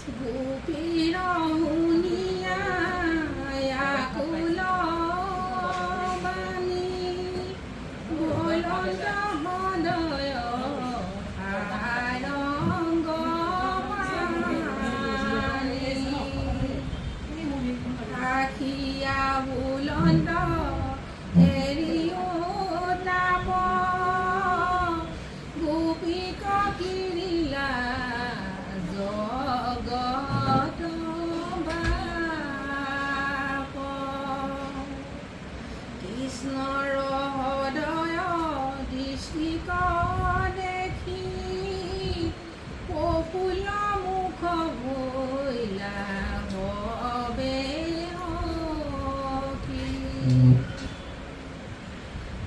গোপীৰ শুনিয়া আকুল বাণী বলন্ত হৃদয় সাৰংগ আখিয়া বুলন্ত এৰিও তাপ গোপীক কিৰিলা জগত বাপ কৃষ্ণৰ হৃদয় দৃষ্টিক দেখি প্ৰফুল্ল মুখ ভৈলা ভৱে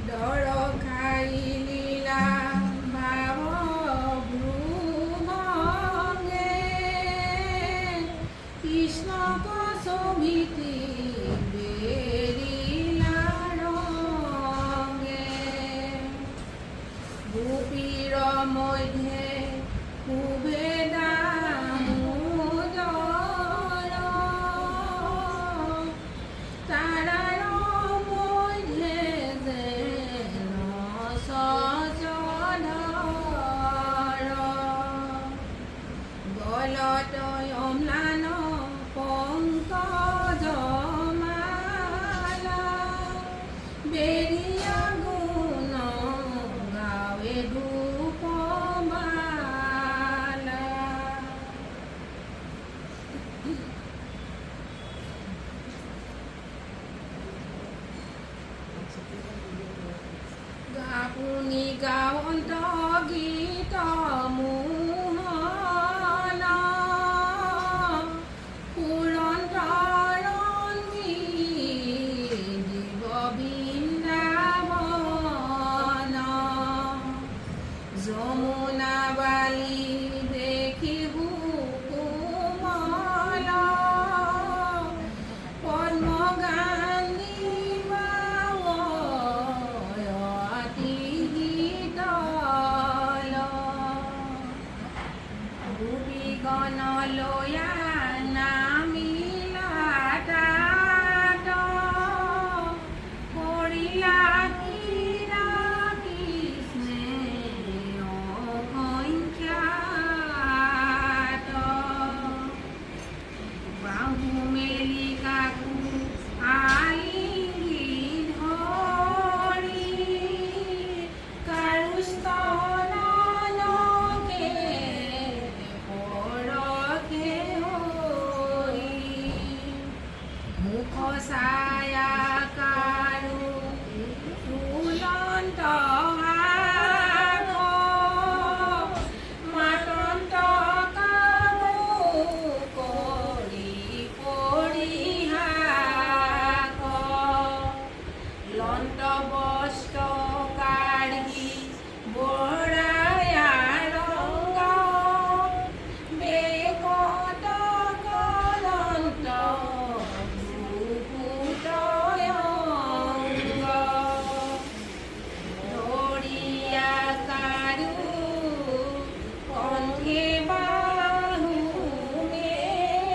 দৰ খাই লীলা ভাৱ ভ্ৰুভংগে কৃষ্ণক ছবিতি বেৰিলা ৰংগে গোপীৰ মধ্যে শুভে দামোদৰ তাৰাৰ মধ্যে যেন সচধৰ গলত অম্লান পংকজমালা বেৰিয়া গুণ গাৱে ধূপমালা আপুনি গাৱন্ত গীত মোহন পুৰন্ত ৰঞ্জিত জীৱ বৃন্দাবন যমুনা বালি দেখিবো কোমল পদ্মগান্ধী অতি শীতল গোপীগণ লয়া নামিলা তাত কৰিলা ক্ৰীড়া কৃষ্ণে অসংখ্যাত বাহু মেলি কাকো